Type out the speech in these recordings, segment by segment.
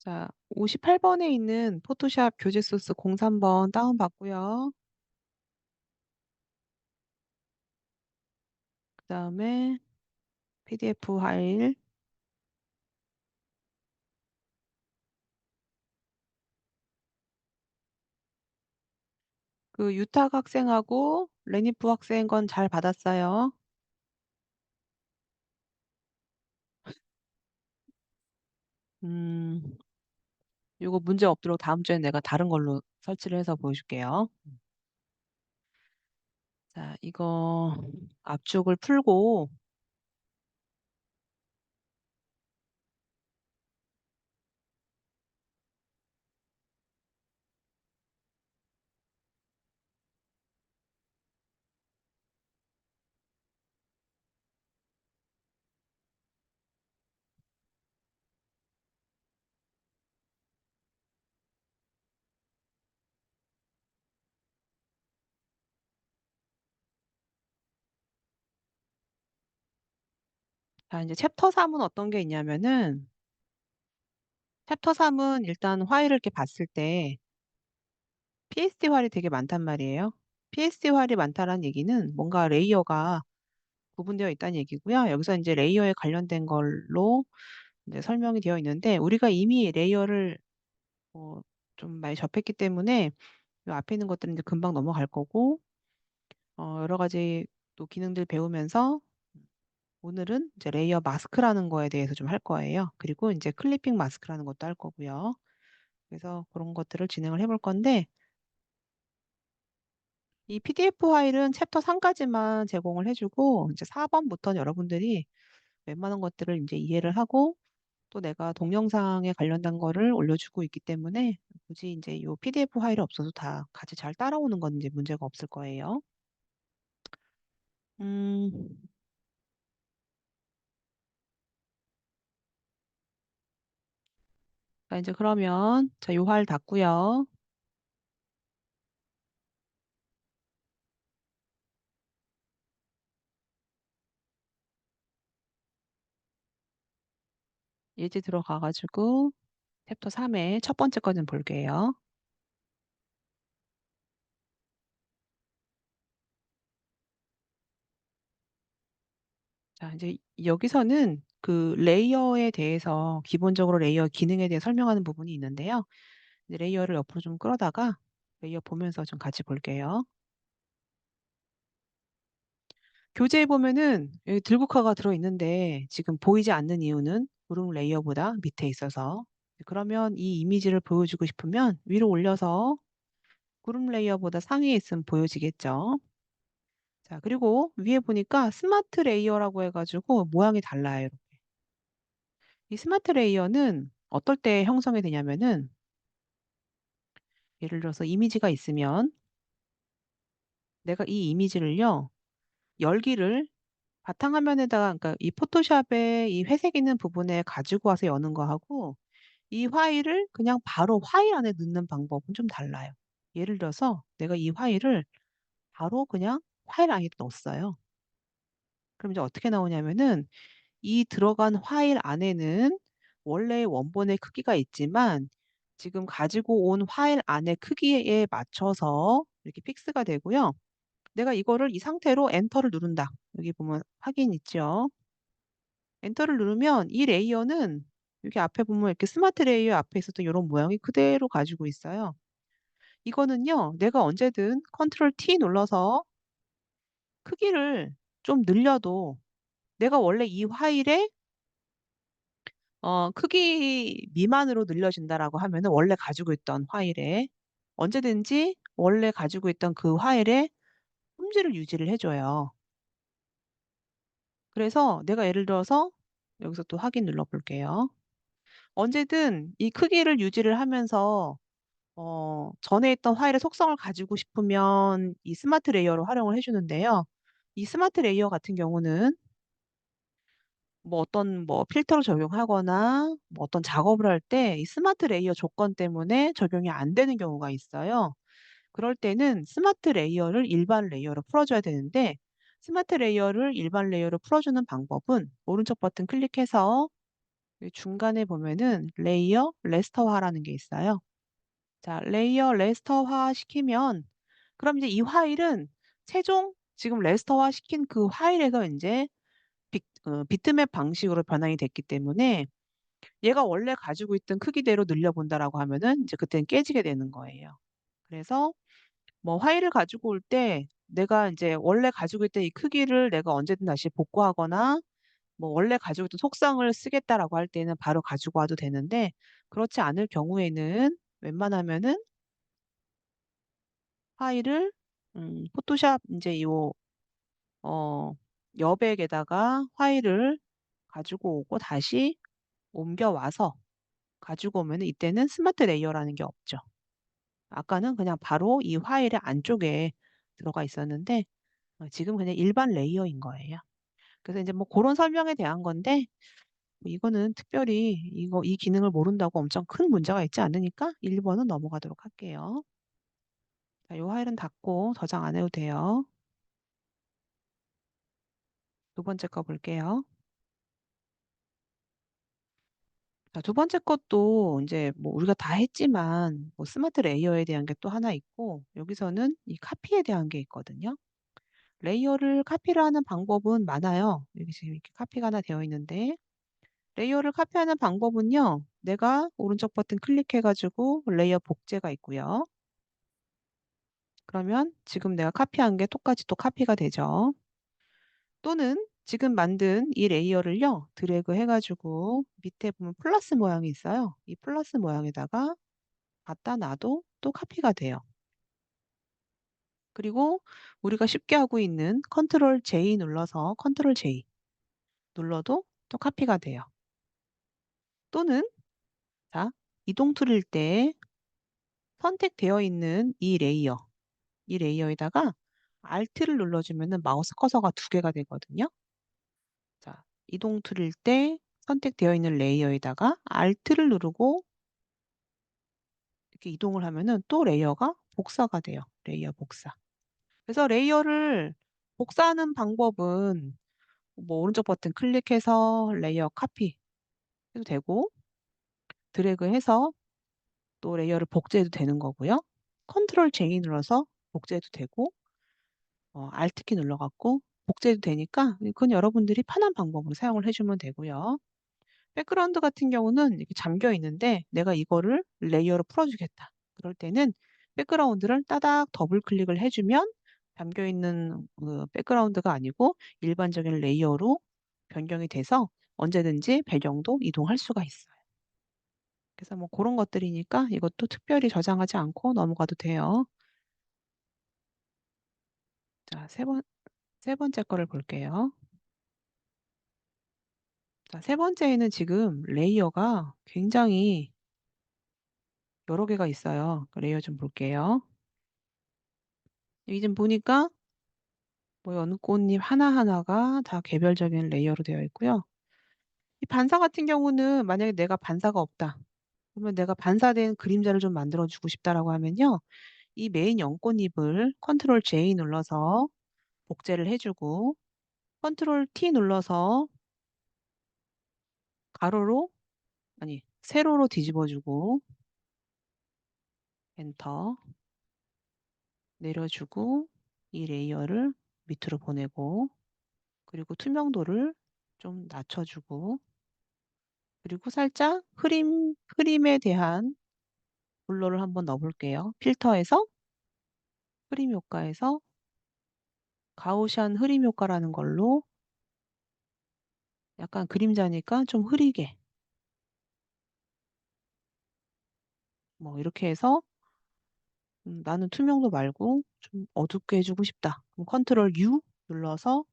자, 58번에 있는 포토샵 교재 소스 03번 다운받고요. 그다음에 PDF 파일, 그 유탁 학생하고 레니프 학생 건 잘 받았어요. 음, 요거 문제 없도록 다음 주에 내가 다른 걸로 설치를 해서 보여줄게요. 자, 이거 압축을 풀고 자, 이제 챕터 3은 어떤 게 있냐면은 챕터 3은 일단 화일을 이렇게 봤을 때 PSD 활이 되게 많단 말이에요. PSD 활이 많다는 얘기는 뭔가 레이어가 구분되어 있다는 얘기고요. 여기서 이제 레이어에 관련된 걸로 이제 설명이 되어 있는데 우리가 이미 레이어를 좀 많이 접했기 때문에 이 앞에 있는 것들은 이제 금방 넘어갈 거고 여러 가지 또 기능들 배우면서 오늘은 이제 레이어 마스크라는 거에 대해서 좀 할 거예요. 그리고 이제 클리핑 마스크라는 것도 할 거고요. 그래서 그런 것들을 진행을 해볼 건데 이 PDF 파일은 챕터 3까지만 제공을 해주고 이제 4번부터는 여러분들이 웬만한 것들을 이제 이해를 하고 또 내가 동영상에 관련된 거를 올려주고 있기 때문에 굳이 이제 요 PDF 파일이 없어도 다 같이 잘 따라오는 건 이제 문제가 없을 거예요. 음, 자, 이제 그러면 자, 요 파일 닫고요. 예제 들어가가지고 챕터 3의 첫 번째 거 좀 볼게요. 자, 이제 여기서는 그 레이어에 대해서 기본적으로 레이어 기능에 대해 설명하는 부분이 있는데요. 이제 레이어를 옆으로 좀 끌어다가 레이어 보면서 좀 같이 볼게요. 교재에 보면은 여기 들국화가 들어있는데 지금 보이지 않는 이유는 구름 레이어보다 밑에 있어서 그러면 이 이미지를 보여주고 싶으면 위로 올려서 구름 레이어보다 상위에 있으면 보여지겠죠. 자, 그리고 위에 보니까 스마트 레이어라고 해가지고 모양이 달라요. 이 스마트 레이어는 어떨 때 형성이 되냐면은 예를 들어서 이미지가 있으면 내가 이 이미지를요, 열기를 바탕화면에다가 그러니까 이 포토샵에 이 회색 있는 부분에 가지고 와서 여는 거하고 이 파일을 그냥 바로 파일 안에 넣는 방법은 좀 달라요. 예를 들어서 내가 이 파일을 바로 그냥 파일 안에 넣었어요. 그럼 이제 어떻게 나오냐면은 이 들어간 파일 안에는 원래 원본의 크기가 있지만 지금 가지고 온 파일 안의 크기에 맞춰서 이렇게 픽스가 되고요. 내가 이거를 이 상태로 엔터를 누른다. 여기 보면 확인 있죠. 엔터를 누르면 이 레이어는 여기 앞에 보면 이렇게 스마트 레이어 앞에 있었던 이런 모양이 그대로 가지고 있어요. 이거는요, 내가 언제든 컨트롤 T 눌러서 크기를 좀 늘려도 내가 원래 이 파일에 크기 미만으로 늘려진다라고 하면은 원래 가지고 있던 파일에 언제든지 원래 가지고 있던 그 파일에 품질을 유지를 해줘요. 그래서 내가 예를 들어서 여기서 또 확인 눌러볼게요. 언제든 이 크기를 유지를 하면서 전에 있던 파일의 속성을 가지고 싶으면 이 스마트 레이어로 활용을 해주는데요. 이 스마트 레이어 같은 경우는 뭐 어떤 뭐 필터를 적용하거나 뭐 어떤 작업을 할 때 이 스마트 레이어 조건 때문에 적용이 안 되는 경우가 있어요. 그럴 때는 스마트 레이어를 일반 레이어로 풀어줘야 되는데 스마트 레이어를 일반 레이어로 풀어주는 방법은 오른쪽 버튼 클릭해서 이 중간에 보면은 레이어 레스터화라는 게 있어요. 자, 레이어 레스터화 시키면 그럼 이제 이 파일은 최종 지금 레스터화 시킨 그 파일에서 인제 비트맵 방식으로 변환이 됐기 때문에 얘가 원래 가지고 있던 크기대로 늘려본다라고 하면은 이제 그때는 깨지게 되는 거예요. 그래서 뭐 파일을 가지고 올 때 내가 인제 원래 가지고 있던 이 크기를 내가 언제든 다시 복구하거나 뭐 원래 가지고 있던 속성을 쓰겠다라고 할 때는 바로 가지고 와도 되는데 그렇지 않을 경우에는 웬만하면은 파일을 포토샵 인제 요 어 여백에다가 파일을 가지고 오고 다시 옮겨 와서 가지고 오면은 이때는 스마트 레이어라는 게 없죠. 아까는 그냥 바로 이 파일의 안쪽에 들어가 있었는데 지금은 그냥 일반 레이어인 거예요. 그래서 인제 뭐 고런 설명에 대한 건데 뭐 이거는 특별히 이 기능을 모른다고 엄청 큰 문제가 있지 않으니까 1 번은 넘어가도록 할게요. 자, 요 파일은 닫고 저장 안 해도 돼요. 두 번째 거 볼게요. 자, 두 번째 것도 인제 뭐 우리가 다 했지만 뭐 스마트 레이어에 대한 게 또 하나 있고 여기서는 이 카피에 대한 게 있거든요. 레이어를 카피를 하는 방법은 많아요. 여기 지금 이렇게 카피가 하나 되어 있는데 레이어를 카피하는 방법은요. 내가 오른쪽 버튼 클릭해 가지고 레이어 복제가 있고요. 그러면 지금 내가 카피한 게 똑같이 또 카피가 되죠. 또는 지금 만든 이 레이어를요. 드래그 해 가지고 밑에 보면 플러스 모양이 있어요. 이 플러스 모양에다가 갖다 놔도 또 카피가 돼요. 그리고 우리가 쉽게 하고 있는 컨트롤 J 눌러서 컨트롤 J 눌러도 또 카피가 돼요. 또는 자, 이동 툴일 때 선택되어 있는 이 레이어에다가 Alt를 눌러주면은 마우스 커서가 두 개가 되거든요. 자, 이동 툴일 때 선택되어 있는 레이어에다가 Alt를 누르고 이렇게 이동을 하면은 또 레이어가 복사가 돼요. 레이어 복사. 그래서 레이어를 복사하는 방법은 뭐 오른쪽 버튼 클릭해서 레이어 카피 해도 되고 드래그해서 또 레이어를 복제해도 되는 거고요. 컨트롤 J 눌러서 복제해도 되고 Alt 키 눌러 갖고 복제해도 되니까 그건 여러분들이 편한 방법으로 사용을 해 주면 되고요. 백그라운드 같은 경우는 이렇게 잠겨 있는데 내가 이거를 레이어로 풀어 주겠다. 그럴 때는 백그라운드를 따닥 더블 클릭을 해 주면 잠겨 있는 그 백그라운드가 아니고 일반적인 레이어로 변경이 돼서 언제든지 배경도 이동할 수가 있어요. 그래서 뭐 고런 것들이니까 이것도 특별히 저장하지 않고 넘어가도 돼요. 자, 세 번째 거를 볼게요. 자, 세 번째에는 지금 레이어가 굉장히 여러 개가 있어요. 그 레이어 좀 볼게요. 여기 좀 보니까 뭐 연꽃잎 하나하나가 다 개별적인 레이어로 되어 있고요. 이 반사 같은 경우는 만약에 내가 반사가 없다. 그러면 내가 반사된 그림자를 좀 만들어 주고 싶다라고 하면요. 이 메인 연꽃잎을 컨트롤 J 눌러서 복제를 해 주고 컨트롤 T 눌러서 가로로 아니 세로로 뒤집어 주고 엔터 내려 주고 이 레이어를 밑으로 보내고 그리고 투명도를 좀 낮춰 주고 그리고 살짝 흐림에 대한 블러를 한번 넣어 볼게요. 필터에서 흐림 효과에서 가우시안 흐림 효과라는 걸로 약간 그림자니까 좀 흐리게 뭐 이렇게 해서 '나는 투명도 말고 좀 어둡게 해 주고 싶다.' 그럼 컨트롤 U 눌러서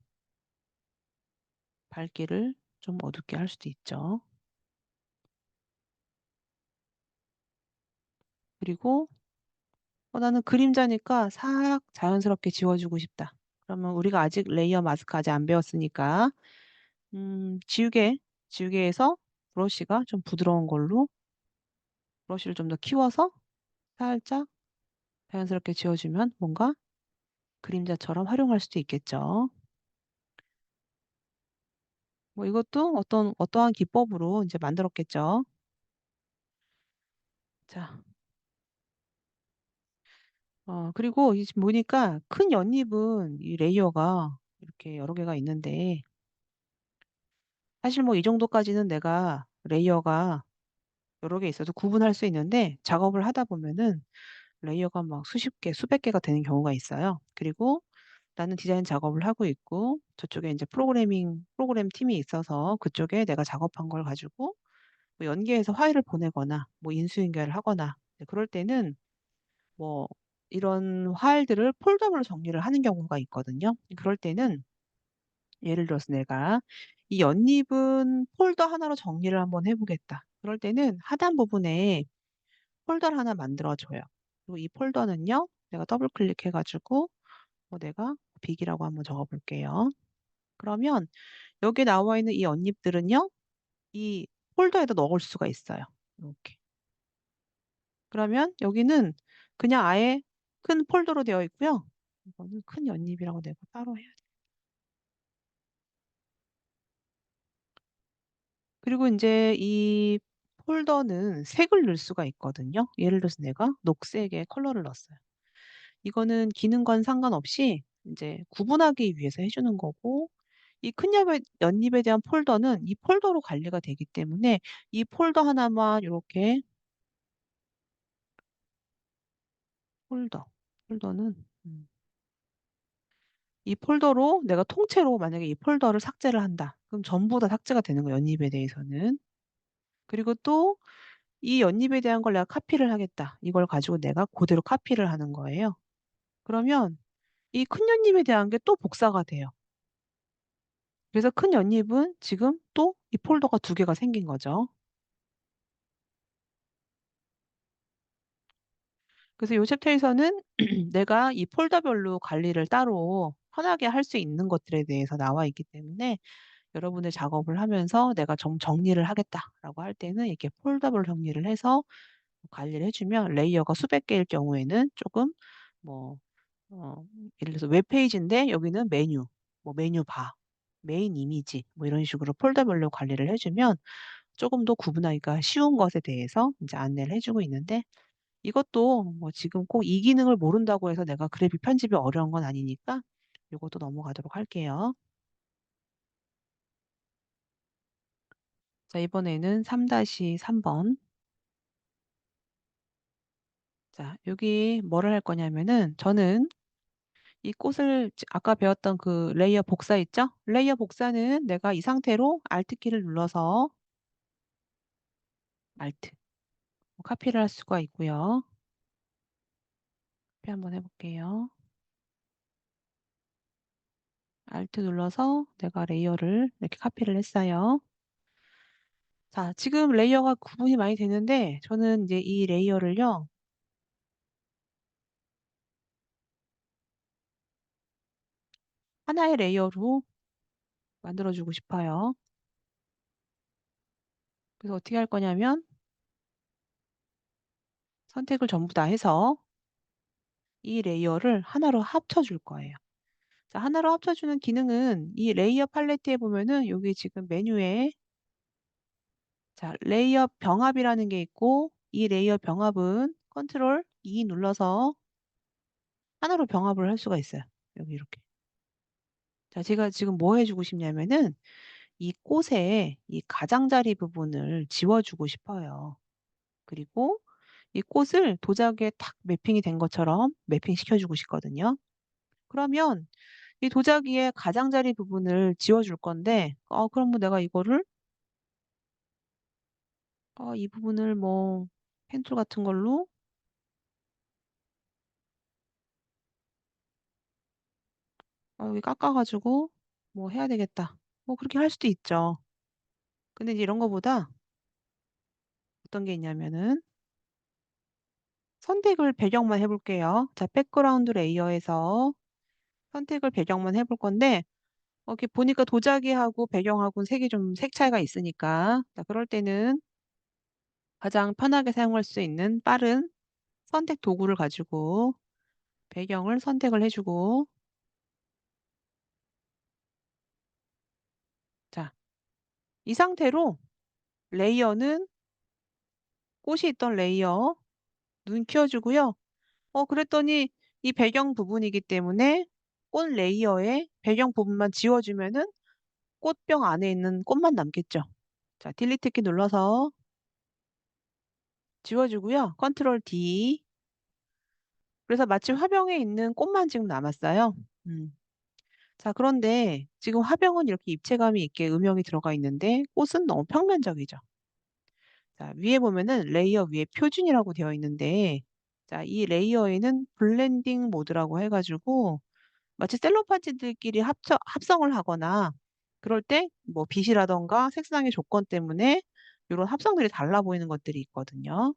밝기를 좀 어둡게 할 수도 있죠. 그리고 '나는 그림자니까 싹 자연스럽게 지워 주고 싶다.' 그러면 우리가 아직 레이어 마스크 아직 안 배웠으니까 지우개에서 브러쉬가 좀 부드러운 걸로 브러쉬를 좀 더 키워서 살짝 자연스럽게 지워 주면 뭔가 그림자처럼 활용할 수도 있겠죠. 뭐 이것도 어떠한 기법으로 이제 만들었겠죠. 자, 그리고 이 지금 보니까 큰 연잎은 이 레이어가 이렇게 여러 개가 있는데 사실 뭐 이 정도까지는 내가 레이어가 여러 개 있어도 구분할 수 있는데 작업을 하다 보면은 레이어가 막 수십 개, 수백 개가 되는 경우가 있어요. 그리고 나는 디자인 작업을 하고 있고 저쪽에 이제 프로그램 팀이 있어서 그쪽에 내가 작업한 걸 가지고 뭐 연계해서 파일을 보내거나 뭐 인수인계를 하거나 그럴 때는 뭐 이런 파일들을 폴더별로 정리를 하는 경우가 있거든요. 그럴 때는 예를 들어서 내가 이 연잎은 폴더 하나로 정리를 한번 해보겠다. 그럴 때는 하단 부분에 폴더를 하나 만들어줘요. 그리고 이 폴더는요, 내가 더블 클릭해가지고 내가 빅이라고 한번 적어볼게요. 그러면 여기 나와 있는 이 연잎들은요, 이 폴더에다 넣을 수가 있어요. 이렇게. 그러면 여기는 그냥 아예 큰 폴더로 되어 있고요. 이거는 큰 연잎이라고 내가 따로 해야 돼. 그리고 이제 이 폴더는 색을 넣을 수가 있거든요. 예를 들어서 내가 녹색의 컬러를 넣었어요. 이거는 기능과는 상관없이 이제 구분하기 위해서 해주는 거고, 이 큰 연잎에 대한 폴더는 이 폴더로 관리가 되기 때문에 이 폴더 하나만 이렇게 폴더는 이 폴더로 내가 통째로 만약에 이 폴더를 삭제를 한다. 그럼 전부 다 삭제가 되는 거예요. 연잎에 대해서는. 그리고 또 이 연잎에 대한 걸 내가 카피를 하겠다. 이걸 가지고 내가 그대로 카피를 하는 거예요. 그러면 이 큰 연잎에 대한 게 또 복사가 돼요. 그래서 큰 연잎은 지금 또 이 폴더가 두 개가 생긴 거죠. 그래서 이 챕터에서는 내가 이 폴더별로 관리를 따로 편하게 할 수 있는 것들에 대해서 나와 있기 때문에 여러분의 작업을 하면서 내가 좀 정리를 하겠다라고 할 때는 이렇게 폴더별로 정리를 해서 관리를 해주면 레이어가 수백 개일 경우에는 조금 뭐 예를 들어서 웹페이지인데 여기는 메뉴, 뭐 메뉴 바, 메인 이미지 뭐 이런 식으로 폴더별로 관리를 해주면 조금 더 구분하기가 쉬운 것에 대해서 이제 안내를 해주고 있는데 이것도 뭐 지금 꼭 이 기능을 모른다고 해서 내가 그래픽 편집이 어려운 건 아니니까 이것도 넘어가도록 할게요. 자, 이번에는 3-3번. 자, 여기 뭐를 할 거냐면은 저는 이 꽃을 아까 배웠던 그 레이어 복사 있죠? 레이어 복사는 내가 이 상태로 Alt 키를 눌러서 Alt 카피를 할 수가 있고요. 카피 한번 해볼게요. Alt 눌러서 내가 레이어를 이렇게 카피를 했어요. 자, 지금 레이어가 구분이 많이 되는데 저는 이제 이 레이어를요. 하나의 레이어로 만들어주고 싶어요. 그래서 어떻게 할 거냐면 선택을 전부 다 해서 이 레이어를 하나로 합쳐줄 거예요. 자, 하나로 합쳐주는 기능은 이 레이어 팔레트에 보면은 여기 지금 메뉴에 자, 레이어 병합이라는 게 있고 이 레이어 병합은 컨트롤 E 눌러서 하나로 병합을 할 수가 있어요. 여기 이렇게. 자, 제가 지금 뭐 해주고 싶냐면은 이 꽃의 이 가장자리 부분을 지워주고 싶어요. 그리고 이 꽃을 도자기에 탁 매핑이 된 것처럼 매핑 시켜주고 싶거든요. 그러면 이 도자기의 가장자리 부분을 지워줄 건데, 그럼 뭐 내가 이거를, 이 부분을 뭐 펜툴 같은 걸로, 여기 깎아가지고 뭐 해야 되겠다. 뭐 그렇게 할 수도 있죠. 근데 이제 이런 거보다 어떤 게 있냐면은 선택을 배경만 해볼게요. 자, 백그라운드 레이어에서 선택을 배경만 해볼 건데, 이렇게 보니까 도자기하고 배경하고는 색이 좀 색 차이가 있으니까, 자, 그럴 때는 가장 편하게 사용할 수 있는 빠른 선택 도구를 가지고 배경을 선택을 해주고, 자, 이 상태로 레이어는 꽃이 있던 레이어 눈 키워주고요. 그랬더니 이 배경 부분이기 때문에 꽃 레이어의 배경 부분만 지워주면은 꽃병 안에 있는 꽃만 남겠죠. 자, 딜리트 키 눌러서 지워주고요. 컨트롤 D. 그래서 마치 화병에 있는 꽃만 지금 남았어요. 음. 자, 그런데 지금 화병은 이렇게 입체감이 있게 음영이 들어가 있는데 꽃은 너무 평면적이죠. 자, 위에 보면은 레이어 위에 표준이라고 되어 있는데, 자, 이 레이어에는 블렌딩 모드라고 해가지고 마치 셀로판지들끼리 합성을 하거나 그럴 때 뭐 빛이라던가 색상의 조건 때문에 이런 합성들이 달라 보이는 것들이 있거든요.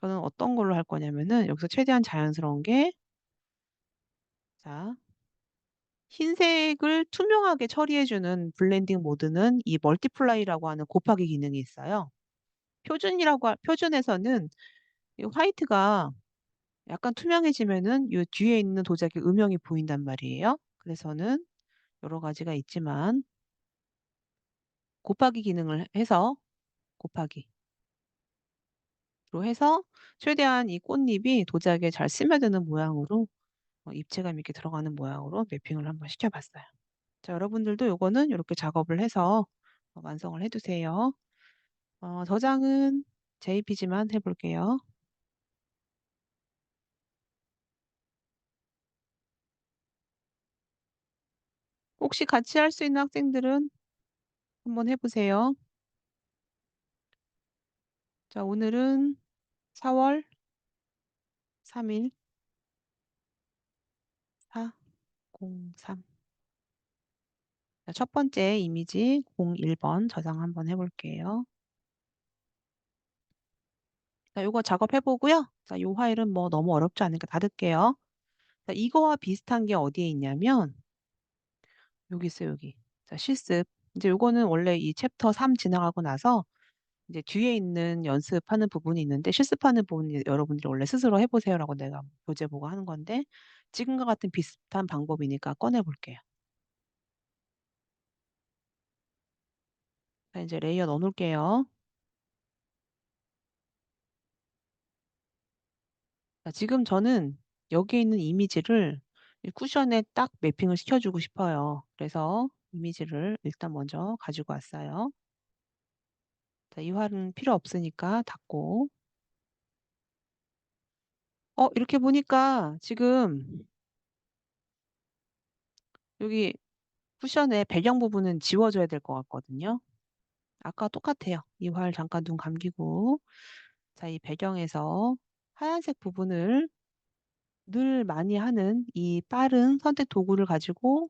저는 어떤 걸로 할 거냐면은 여기서 최대한 자연스러운 게, 자, 흰색을 투명하게 처리해주는 블렌딩 모드는 이 멀티플라이라고 하는 곱하기 기능이 있어요. 표준에서는 이 화이트가 약간 투명해지면은 이 뒤에 있는 도자기 음영이 보인단 말이에요. 그래서는 여러 가지가 있지만 곱하기 기능을 해서 곱하기로 해서 최대한 이 꽃잎이 도자기에 잘 스며드는 모양으로 입체감 있게 들어가는 모양으로 매핑을 한번 시켜봤어요. 자, 여러분들도 요거는 이렇게 작업을 해서 완성을 해두세요. 저장은 JPG만 해볼게요. 혹시 같이 할 수 있는 학생들은 한번 해보세요. 자, 오늘은 4월 3일 403. 자, 첫 번째 이미지 01번 저장 한번 해볼게요. 자, 요거 작업해보고요. 자, 요 파일은 뭐 너무 어렵지 않으니까 닫을게요. 자, 이거와 비슷한 게 어디에 있냐면 여기 있어요, 여기. 자, 실습. 이제 요거는 원래 이 챕터 3 지나가고 나서 이제 뒤에 있는 연습하는 부분이 있는데 실습하는 부분이 여러분들이 원래 스스로 해보세요라고 내가 교재 보고 하는 건데 지금과 같은 비슷한 방법이니까 꺼내 볼게요. 자, 이제 레이어 넣어 놓을게요. 자, 지금 저는 여기에 있는 이미지를 이 쿠션에 딱 매핑을 시켜주고 싶어요. 그래서 이미지를 일단 먼저 가지고 왔어요. 자, 이 활은 필요 없으니까 닫고. 이렇게 보니까 지금 여기 쿠션의 배경 부분은 지워줘야 될 것 같거든요. 아까 똑같아요. 이 활 잠깐 눈 감기고. 자, 이 배경에서 하얀색 부분을 늘 많이 하는 이 빠른 선택 도구를 가지고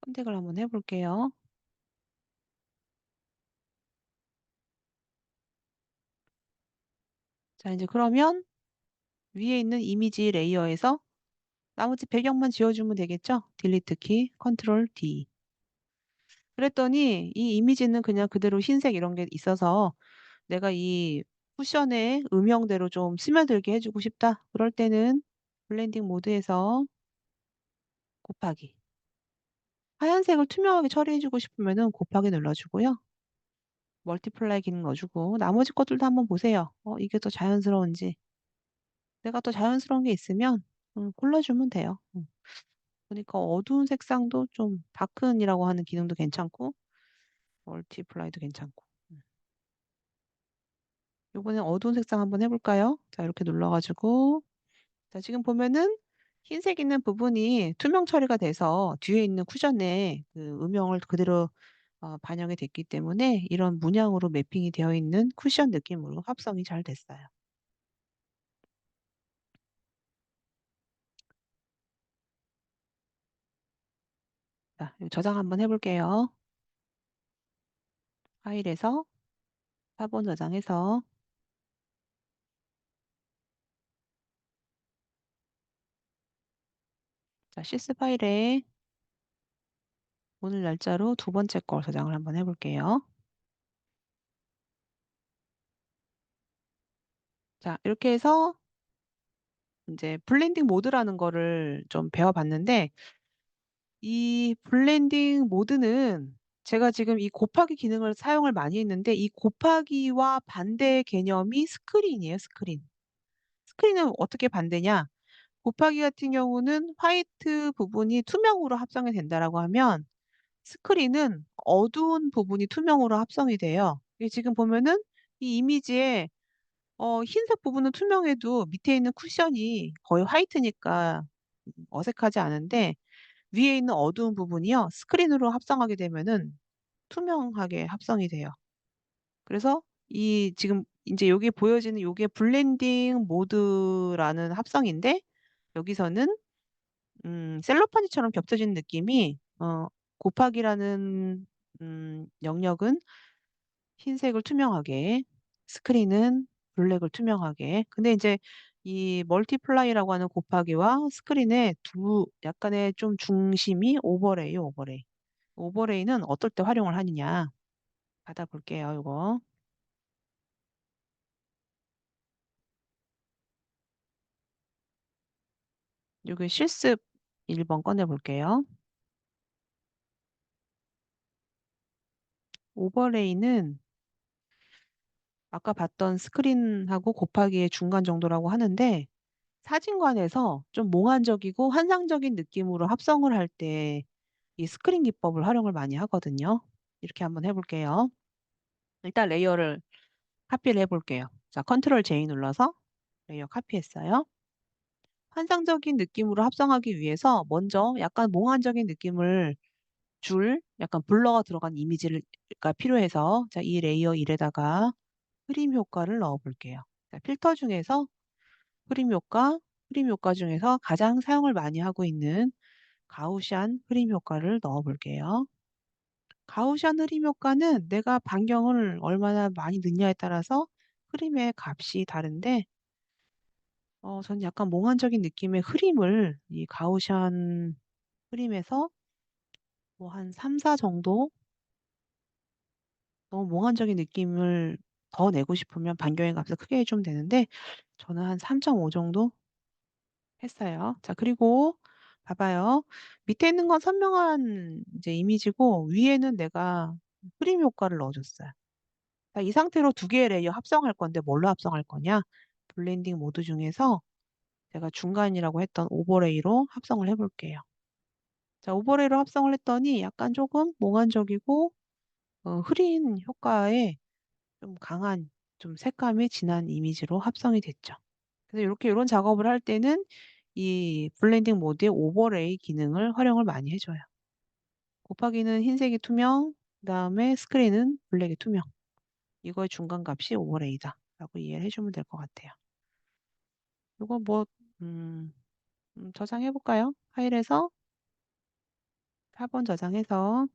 선택을 한번 해볼게요. 자, 이제 그러면 위에 있는 이미지 레이어에서 나머지 배경만 지워주면 되겠죠? 딜리트 키, 컨트롤 D. 그랬더니 이 이미지는 그냥 그대로 흰색 이런 게 있어서 내가 이 쿠션의 음영대로 좀 스며들게 해주고 싶다. 그럴 때는 블렌딩 모드에서 곱하기. 하얀색을 투명하게 처리해주고 싶으면은 곱하기 눌러주고요. 멀티플라이 기능 넣어주고 나머지 것들도 한번 보세요. 이게 더 자연스러운지. 내가 더 자연스러운 게 있으면 골라주면 돼요. 보니까 어두운 색상도 좀 다큰이라고 하는 기능도 괜찮고 멀티플라이도 괜찮고. 요번엔 어두운 색상 한번 해볼까요? 자, 이렇게 눌러가지고 자, 지금 보면은 흰색 있는 부분이 투명 처리가 돼서 뒤에 있는 쿠션에 그 음영을 그대로 반영이 됐기 때문에 이런 문양으로 매핑이 되어 있는 쿠션 느낌으로 합성이 잘 됐어요. 자, 이거 저장 한번 해볼게요. 파일에서 4번 저장해서 자, 시스 파일에 오늘 날짜로 두 번째 거 저장을 한번 해볼게요. 자, 이렇게 해서 이제 블렌딩 모드라는 거를 좀 배워봤는데 이 블렌딩 모드는 제가 지금 이 곱하기 기능을 사용을 많이 했는데 이 곱하기와 반대의 개념이 스크린이에요, 스크린. 스크린은 어떻게 반대냐? 곱하기 같은 경우는 화이트 부분이 투명으로 합성이 된다라고 하면 스크린은 어두운 부분이 투명으로 합성이 돼요. 이게 지금 보면은 이 이미지에 흰색 부분은 투명해도 밑에 있는 쿠션이 거의 화이트니까 어색하지 않은데 위에 있는 어두운 부분이요. 스크린으로 합성하게 되면은 투명하게 합성이 돼요. 그래서 이 지금 인제 요게 보여지는 요게 블렌딩 모드라는 합성인데 여기서는 셀로판지처럼 겹쳐지는 느낌이 곱하기라는 영역은 흰색을 투명하게, 스크린은 블랙을 투명하게. 근데 인제 이 멀티플라이라고 하는 곱하기와 스크린의 두 약간의 좀 중심이 오버레이예요, 오버레이. 오버레이는 어떨 때 활용을 하느냐 받아 볼게요, 요거. 요게 실습 1번 꺼내 볼게요. 오버레이는 아까 봤던 스크린하고 곱하기의 중간 정도라고 하는데 사진관에서 좀 몽환적이고 환상적인 느낌으로 합성을 할 때 이 스크린 기법을 활용을 많이 하거든요. 이렇게 한번 해 볼게요. 일단 레이어를 카피를 해 볼게요. 자 컨트롤 J 눌러서 레이어 카피했어요. 환상적인 느낌으로 합성하기 위해서 먼저 약간 몽환적인 느낌을 줄 약간 블러가 들어간 이미지를 가 필요해서 자 이 레이어 1 에다가 흐림 효과를 넣어 볼게요. 자 필터 중에서 흐림 효과 중에서 가장 사용을 많이 하고 있는 가우시안 흐림 효과를 넣어 볼게요. 가우시안 흐림 효과는 내가 반경을 얼마나 많이 넣냐에 따라서 흐림의 값이 다른데 저는 약간 몽환적인 느낌의 흐림을 이 가우시안 흐림에서 뭐 한 3-4 정도 너무 몽환적인 느낌을 더 내고 싶으면 반경의 값을 크게 해 주면 되는데 저는 한 3.5 정도 했어요. 자 그리고 봐봐요. 밑에 있는 건 선명한 이제 이미지고 위에는 내가 프림 효과를 넣어 줬어요. 자 이 상태로 두 개의 레이어 합성할 건데 뭘로 합성할 거냐? 블렌딩 모드 중에서 제가 중간이라고 했던 오버레이로 합성을 해 볼게요. 자 오버레이로 합성을 했더니 약간 조금 몽환적이고 흐린 효과에 좀 강한 좀 색감이 진한 이미지로 합성이 됐죠. 그래서 요렇게 요런 작업을 할 때는 이 블렌딩 모드의 오버레이 기능을 활용을 많이 해 줘요. 곱하기는 흰색이 투명, 그다음에 스크린은 블랙이 투명. 이거의 중간값이 오버레이다라고 이해를 해 주면 될 것 같아요. 요거 뭐 음 저장해 볼까요? 파일에서 4번 저장해서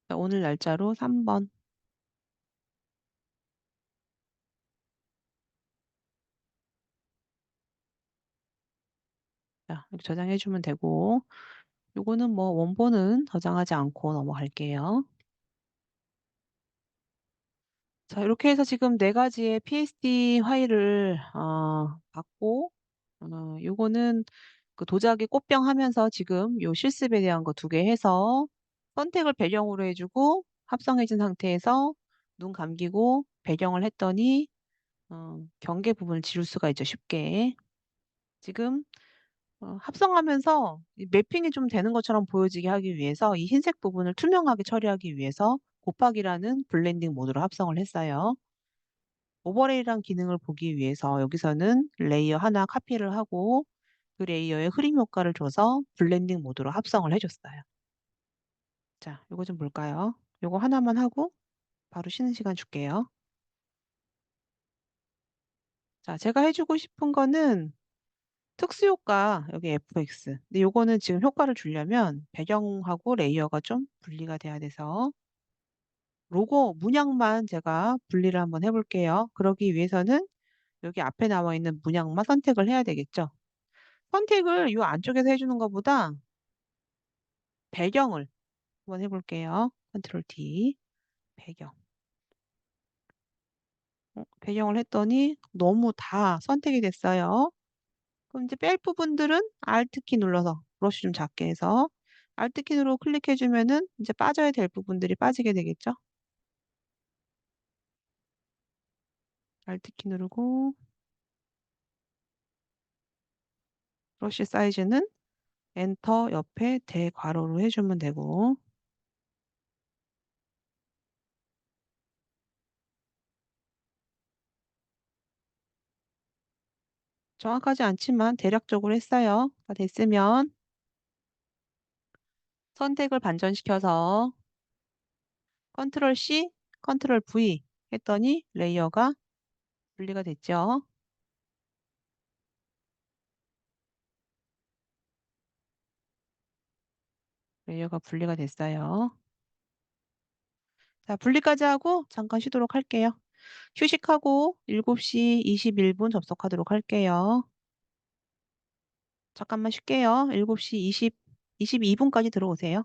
자 오늘 날짜로 3 번 자 이렇게 저장해 주면 되고 요거는 뭐 원본은 저장하지 않고 넘어갈게요. 자 이렇게 해서 지금 4 가지의 PSD 파일을 받고 요거는 그 도자기 꽃병하면서 지금 요 실습에 대한 거 2개 해서 선택을 배경으로 해 주고 합성해 진 상태에서 눈 감기고 배경을 했더니 경계 부분을 지울 수가 있죠 쉽게. 지금 합성하면서 이 매핑이 좀 되는 것처럼 보여지게 하기 위해서 이 흰색 부분을 투명하게 처리하기 위해서 곱하기라는 블렌딩 모드로 합성을 했어요. 오버레이란 기능을 보기 위해서 여기서는 레이어 하나 카피를 하고 그 레이어에 흐림 효과를 줘서 블렌딩 모드로 합성을 해 줬어요. 자 요거 좀 볼까요? 요거 하나만 하고 바로 쉬는 시간 줄게요. 자 제가 해 주고 싶은 거는 특수 효과 여기 FX. 근데 요거는 지금 효과를 주려면 배경하고 레이어가 좀 분리가 돼야 돼서 로고 문양만 제가 분리를 한번 해 볼게요. 그러기 위해서는 여기 앞에 나와 있는 문양만 선택을 해야 되겠죠. 선택을 요 안쪽에서 해 주는 것보다 배경을 한번 해 볼게요. 컨트롤 D 배경. 배경을 했더니 너무 다 선택이 됐어요. 그럼 이제 뺄 부분들은 Alt 키 눌러서 브러쉬 좀 작게 해서 Alt 키 누르고 클릭해 주면은 이제 빠져야 될 부분들이 빠지게 되겠죠? Alt 키 누르고 브러쉬 사이즈는 엔터 옆에 대괄호로 해주면 되고 정확하지 않지만 대략적으로 했어요. 다 됐으면 선택을 반전시켜서 컨트롤 C, 컨트롤 V 했더니 레이어가 분리가 됐죠. 레이어가 분리가 됐어요. 자, 분리까지 하고 잠깐 쉬도록 할게요. 휴식하고 7시 21분 접속하도록 할게요. 잠깐만 쉴게요. 7시 22분까지 들어오세요.